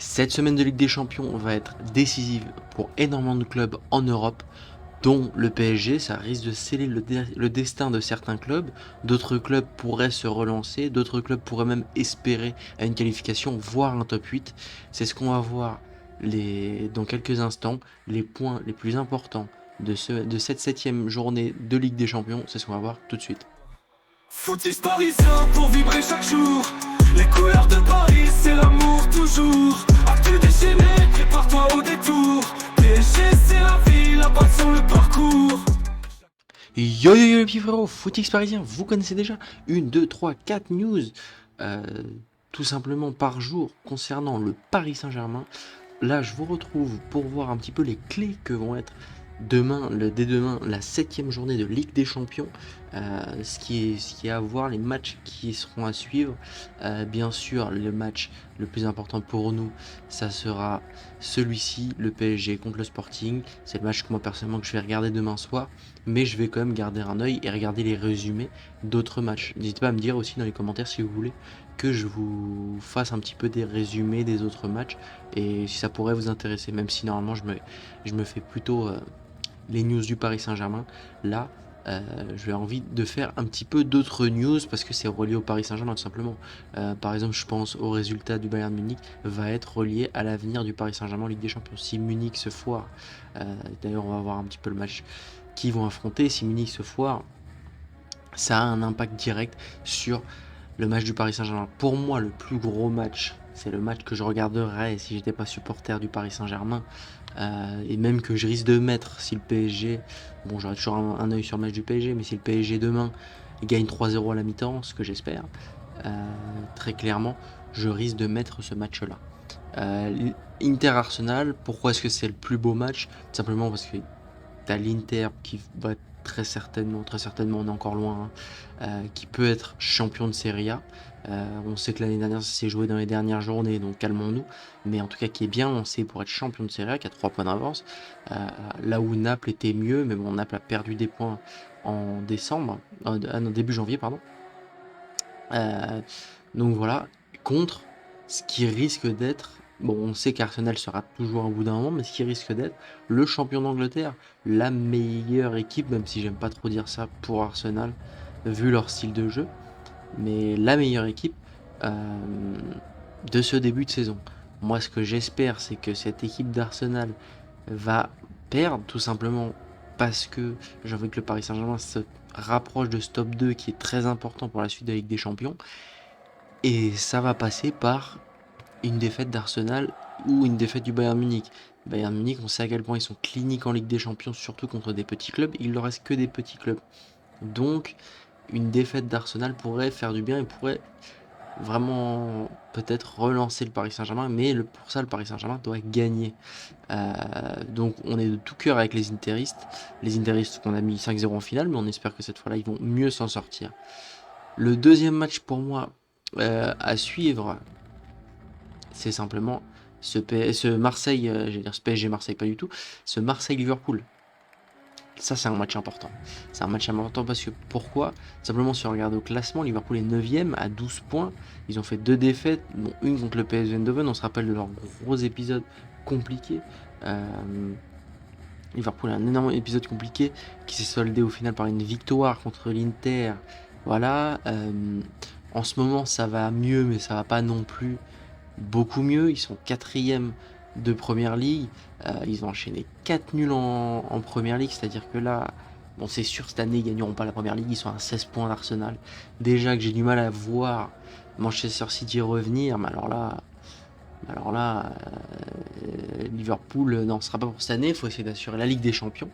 Cette semaine de Ligue des Champions va être décisive pour énormément de clubs en Europe, dont le PSG. Ça risque de sceller le destin de certains clubs. D'autres clubs pourraient se relancer, d'autres clubs pourraient même espérer à une qualification, voire un top 8. C'est ce qu'on va voir dans quelques instants, les points les plus importants de cette septième journée de Ligue des Champions. C'est ce qu'on va voir tout de suite. Footix parisien pour vibrer chaque jour. Les couleurs de Paris, c'est l'amour toujours. Actu déchaîné, prépare-toi au détour. PSG, c'est la vie, la passion, le parcours. Yo yo yo les petits frérots, Footix parisien, vous connaissez déjà une, 2, 3, 4 news euh, tout simplement par jour concernant le Paris Saint-Germain. Là je vous retrouve pour voir un petit peu les clés que vont être dès demain, la septième journée de Ligue des Champions, ce qui est à voir, les matchs qui seront à suivre. Bien sûr, le match le plus important pour nous, ça sera celui-ci, le PSG contre le Sporting. C'est le match que moi personnellement que je vais regarder demain soir, mais je vais quand même garder un œil et regarder les résumés d'autres matchs. N'hésitez pas à me dire aussi dans les commentaires si vous voulez que je vous fasse un petit peu des résumés des autres matchs et si ça pourrait vous intéresser, même si normalement je me fais plutôt les news du Paris Saint-Germain. Là, j'ai envie de faire un petit peu d'autres news parce que c'est relié au Paris Saint-Germain tout simplement. Par exemple, je pense au résultat du Bayern Munich va être relié à l'avenir du Paris Saint-Germain en Ligue des Champions. Si Munich se foire, d'ailleurs on va voir un petit peu le match qu'ils vont affronter. Si Munich se foire, ça a un impact direct sur le match du Paris Saint-Germain. Pour moi, le plus gros match, c'est le match que je regarderais si j'étais pas supporter du Paris Saint-Germain. Et même que je risque de mettre si le PSG, bon j'aurai toujours un œil sur le match du PSG, mais si le PSG demain gagne 3-0 à la mi-temps, ce que j'espère, très clairement, je risque de mettre ce match-là. Inter-Arsenal, pourquoi est-ce que c'est le plus beau match? Tout simplement parce que t'as l'Inter qui va très certainement, on est encore loin, hein, qui peut être champion de Serie A. On sait que l'année dernière, ça s'est joué dans les dernières journées, donc calmons-nous. Mais en tout cas, qui est bien, on sait pour être champion de Serie A, qui a 3 points d'avance. Là où Naples était mieux, mais bon, Naples a perdu des points en décembre, non, début janvier, pardon. Euh, donc voilà, contre ce qui risque d'être, bon on sait qu'Arsenal sera toujours au bout d'un moment, mais ce qui risque d'être le champion d'Angleterre, la meilleure équipe, même si j'aime pas trop dire ça pour Arsenal, vu leur style de jeu, mais la meilleure équipe euh, de ce début de saison. Moi ce que j'espère c'est que cette équipe d'Arsenal va perdre tout simplement parce que j'ai envie que le Paris Saint-Germain se rapproche de ce top 2 qui est très important pour la suite de la Ligue des Champions. Et ça va passer par une défaite d'Arsenal ou une défaite du Bayern Munich. Bayern Munich, on sait à quel point ils sont cliniques en Ligue des Champions, surtout contre des petits clubs. Il ne leur reste que des petits clubs. Donc, une défaite d'Arsenal pourrait faire du bien et pourrait vraiment peut-être relancer le Paris Saint-Germain. Mais pour ça, le Paris Saint-Germain doit gagner. Donc, on est de tout cœur avec les Interistes. Les Interistes qu'on a mis 5-0 en finale, mais on espère que cette fois-là, ils vont mieux s'en sortir. Le deuxième match pour moi à suivre, c'est simplement ce Marseille, j'allais dire ce PSG Marseille, pas du tout, ce Marseille-Liverpool. Ça, c'est un match important. C'est un match important parce que pourquoi? Simplement, si on regarde au classement, Liverpool est 9ème à 12 points. Ils ont fait 2 défaites, dont une contre le PSV Eindhoven. On se rappelle de leur gros épisode compliqué. Liverpool a un énorme épisode compliqué qui s'est soldé au final par une victoire contre l'Inter. Voilà. En ce moment, ça va mieux, mais ça va pas non plus beaucoup mieux. Ils sont 4ème de Première Ligue. Ils ont enchaîné 4 nuls en Première Ligue. C'est-à-dire que là, bon, c'est sûr, cette année, ils gagneront pas la Première Ligue. Ils sont à 16 points d'Arsenal. Déjà que j'ai du mal à voir Manchester City revenir. Mais alors là Liverpool n'en sera pas pour cette année. Il faut essayer d'assurer la Ligue des Champions.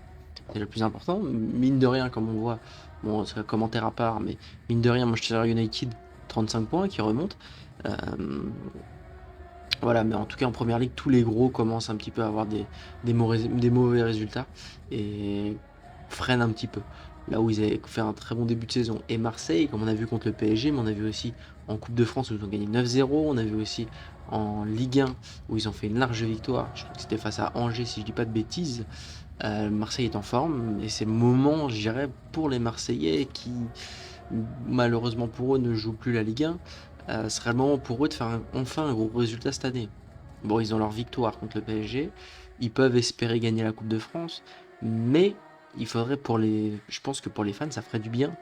C'est le plus important. Mine de rien, comme on voit, bon, c'est un commentaire à part, mais mine de rien, Manchester United, 35 points qui remonte. Euh, voilà, mais en tout cas en première ligue, tous les gros commencent un petit peu à avoir des mauvais résultats et freinent un petit peu. Là où ils avaient fait un très bon début de saison. Et Marseille, comme on a vu contre le PSG, mais on a vu aussi en Coupe de France où ils ont gagné 9-0, on a vu aussi en Ligue 1 où ils ont fait une large victoire. Je crois que c'était face à Angers si je dis pas de bêtises. Marseille est en forme et c'est le moment, je dirais, pour les Marseillais qui, malheureusement pour eux, ne jouent plus la Ligue 1. Ce serait le moment pour eux de faire enfin un gros résultat cette année. Bon, ils ont leur victoire contre le PSG, ils peuvent espérer gagner la Coupe de France, mais il faudrait je pense que pour les fans, ça ferait du bien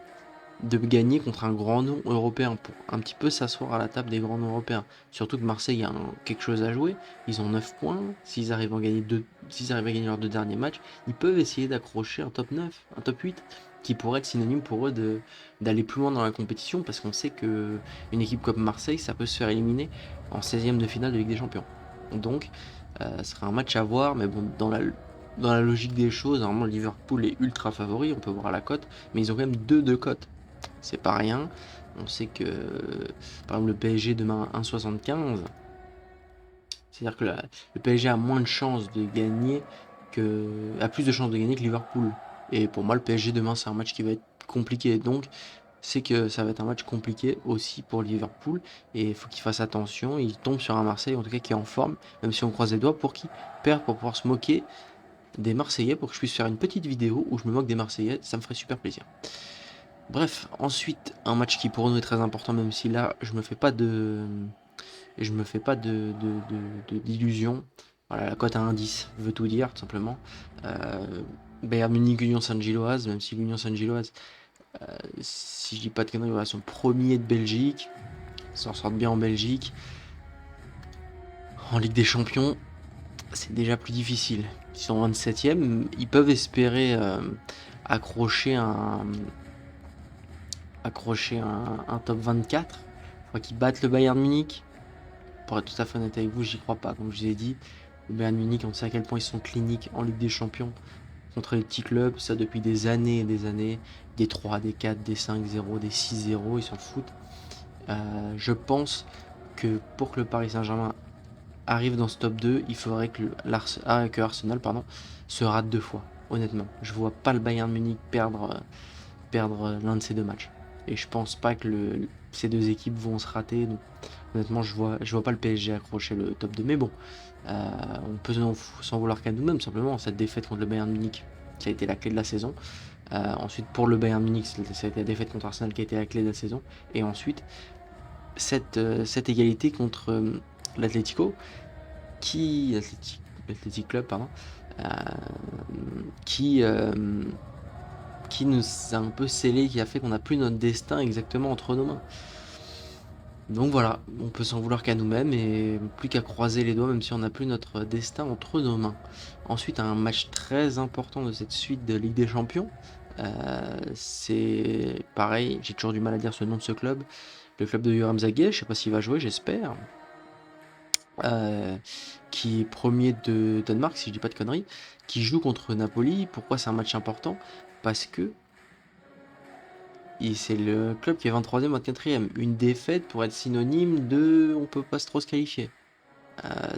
de gagner contre un grand nom européen pour un petit peu s'asseoir à la table des grands noms européens. Surtout que Marseille a quelque chose à jouer. Ils ont 9 points. S'ils arrivent à gagner leurs 2 derniers matchs, ils peuvent essayer d'accrocher un top 9, un top 8, qui pourrait être synonyme pour eux d'aller plus loin dans la compétition, parce qu'on sait que une équipe comme Marseille, ça peut se faire éliminer en 16e de finale de Ligue des Champions. Donc, ce sera un match à voir, mais bon, dans la logique des choses, normalement Liverpool est ultra favori, on peut voir la cote, mais ils ont quand même deux cotes. C'est pas rien. On sait que, par exemple, le PSG demain à 1,75. C'est-à-dire que le PSG a moins de chances de gagner a plus de chances de gagner que Liverpool. Et pour moi, le PSG demain, c'est un match qui va être compliqué. Donc, c'est que ça va être un match compliqué aussi pour Liverpool. Et il faut qu'il fasse attention. Il tombe sur un Marseille, en tout cas, qui est en forme, même si on croise les doigts, pour qu'il perde, pour pouvoir se moquer des Marseillais, pour que je puisse faire une petite vidéo où je me moque des Marseillais. Ça me ferait super plaisir. Bref, ensuite, un match qui pour nous est très important, même si là, je me fais pas d'illusions. Voilà, la cote à 1,10 veut tout dire, tout simplement. Bayern Munich, Union Saint-Gilloise, même si l'Union Saint-Gilloise, si je dis pas de conneries, voilà, son premier de Belgique, ils s'en sortent bien en Belgique. En Ligue des Champions, c'est déjà plus difficile. Ils sont 27e, ils peuvent espérer accrocher un top 24. Il faut qu'ils battent le Bayern Munich. Pour être tout à fait honnête avec vous, j'y crois pas. Comme je vous ai dit, le Bayern Munich, on sait à quel point ils sont cliniques en Ligue des Champions contre les petits clubs. Ça depuis des années et des années. Des 3, des 4, des 5-0, des 6-0, ils s'en foutent. Je pense que pour que le Paris Saint-Germain arrive dans ce top 2, il faudrait que Arsenal se rate 2 fois. Honnêtement, je vois pas le Bayern Munich perdre l'un de ces 2 matchs. Et je pense pas que ces 2 équipes vont se rater. Donc, honnêtement, je vois pas le PSG accrocher le top 2. Mais bon, on peut s'en vouloir qu'à nous-mêmes, simplement. Cette défaite contre le Bayern Munich, ça a été la clé de la saison. Ensuite, pour le Bayern Munich, ça a été la défaite contre Arsenal qui a été la clé de la saison. Et ensuite, cette égalité contre l'Atlético, l'Athletic Club, pardon, qui nous a un peu scellé, qui a fait qu'on n'a plus notre destin exactement entre nos mains. Donc voilà, on peut s'en vouloir qu'à nous-mêmes et plus qu'à croiser les doigts, même si on n'a plus notre destin entre nos mains. Ensuite, un match très important de cette suite de Ligue des Champions. C'est pareil, j'ai toujours du mal à dire ce nom de ce club. Le club de Yoram Zaguet, je sais pas s'il va jouer, j'espère. Qui est premier de Danemark, si je dis pas de conneries, qui joue contre Napoli. Pourquoi c'est un match important? Parce que c'est le club qui est 23e ou 24e. Une défaite pour être synonyme de on peut pas trop se qualifier.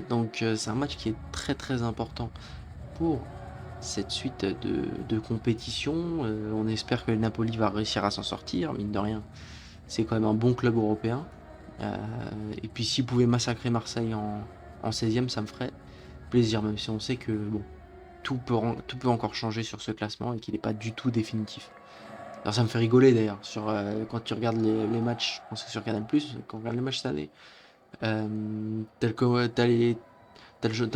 Donc c'est un match qui est très très important pour cette suite de compétition. On espère que le Napoli va réussir à s'en sortir, mine de rien. C'est quand même un bon club européen. Et puis s'ils pouvaient massacrer Marseille en 16e, ça me ferait plaisir, même si on sait que bon, tout peut encore changer sur ce classement et qu'il n'est pas du tout définitif. Alors ça me fait rigoler d'ailleurs, quand tu regardes les matchs, je pense que sur Canal+, quand on regarde les matchs cette année, t'as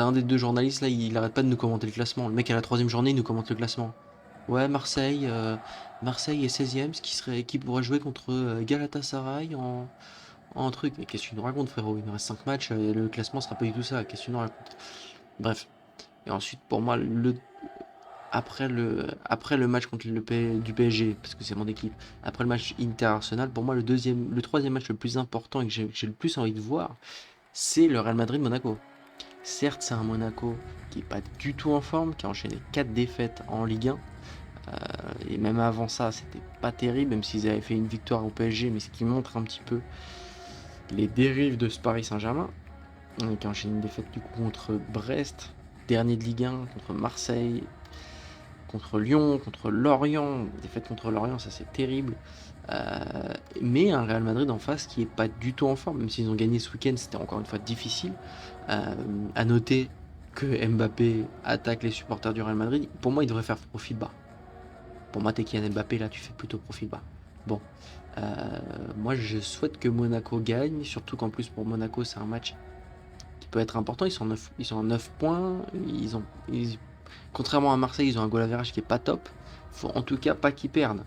un des 2 journalistes là, il arrête pas de nous commenter le classement. Le mec à la 3e journée, il nous commente le classement. Ouais, Marseille est 16e, qui pourrait jouer contre Galatasaray en truc. Mais qu'est-ce que tu nous racontes, frérot? Il nous reste 5 matchs, le classement sera pas du tout ça. Qu'est-ce que tu nous racontes? Bref. Et ensuite, pour moi, après le match contre du PSG, parce que c'est mon équipe, après le match Inter-Arsenal, pour moi, le 3e match le plus important et que j'ai le plus envie de voir, c'est le Real Madrid-Monaco. Certes, c'est un Monaco qui est pas du tout en forme, qui a enchaîné 4 défaites en Ligue 1. Et même avant ça, c'était pas terrible, même s'ils avaient fait une victoire au PSG, mais ce qui montre un petit peu les dérives de ce Paris Saint-Germain, qui a enchaîné une défaite du coup contre Brest, dernier de Ligue 1, contre Marseille, contre Lyon, contre Lorient. Défaite contre Lorient, ça c'est terrible. Mais un Real Madrid en face qui est pas du tout en forme, même s'ils ont gagné ce week-end, c'était encore une fois difficile. À noter que Mbappé attaque les supporters du Real Madrid. Pour moi, il devrait faire profil bas. Pour moi, t'es Kylian Mbappé, là, tu fais plutôt profil bas. Bon, moi, je souhaite que Monaco gagne, surtout qu'en plus, pour Monaco, c'est un match qui peut être important. Ils sont à 9 points. Contrairement à Marseille, ils ont un goal average qui est pas top. Faut en tout cas pas qu'ils perdent.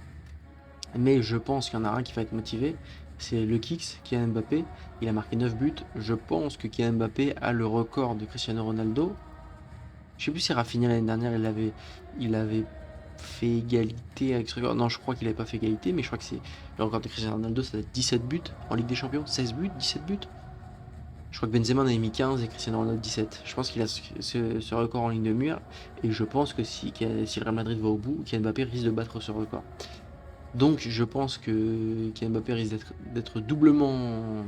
Mais je pense qu'il y en a un qui va être motivé. C'est le Kicks, Kylian Mbappé. Il a marqué 9 buts. Je pense que Kylian Mbappé a le record de Cristiano Ronaldo. Je sais plus si Rafinha l'année dernière il avait fait égalité avec ce record. Non, je crois qu'il n'avait pas fait égalité, mais je crois que c'est le record de Cristiano Ronaldo, ça doit être 17 buts en Ligue des Champions. 16 buts, 17 buts. Je crois que Benzema en avait mis 15 et Cristiano Ronaldo 17. Je pense qu'il a ce record en ligne de mire. Et je pense que si le Real Madrid va au bout, Kylian Mbappé risque de battre ce record. Donc je pense que Kylian Mbappé risque d'être doublement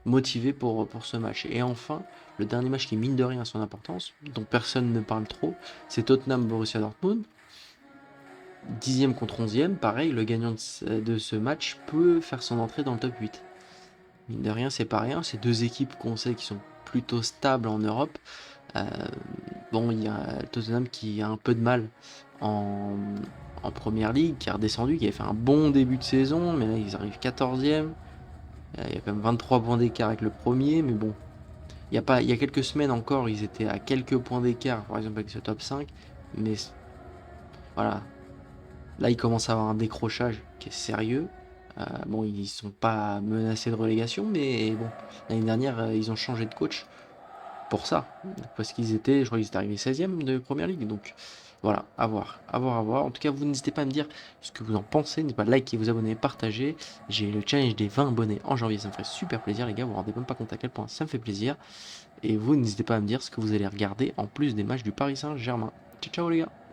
motivé pour ce match. Et enfin, le dernier match qui mine de rien a son importance, dont personne ne parle trop, c'est Tottenham-Borussia Dortmund. 10e contre 11e, pareil, le gagnant de ce match peut faire son entrée dans le top 8. Mine de rien, c'est pas rien, c'est deux équipes qu'on sait qui sont plutôt stables en Europe. Bon, il y a Tottenham qui a un peu de mal en Première Ligue, qui est redescendu, qui avait fait un bon début de saison, mais là ils arrivent 14e. Il y a quand même 23 points d'écart avec le premier, mais bon. Il y a quelques semaines encore, ils étaient à quelques points d'écart, par exemple avec ce top 5, mais voilà. Là, ils commencent à avoir un décrochage qui est sérieux. Bon, ils sont pas menacés de relégation, mais bon, l'année dernière, ils ont changé de coach pour ça. Parce qu'ils étaient, je crois qu'ils étaient arrivés 16e de Première Ligue. Donc voilà, à voir, à voir, à voir. En tout cas, vous n'hésitez pas à me dire ce que vous en pensez. N'hésitez pas à liker, vous abonner, partager. J'ai le challenge des 20 abonnés en janvier. Ça me ferait super plaisir, les gars. Vous vous rendez même pas compte à quel point ça me fait plaisir. Et vous, n'hésitez pas à me dire ce que vous allez regarder en plus des matchs du Paris Saint-Germain. Ciao, ciao, les gars.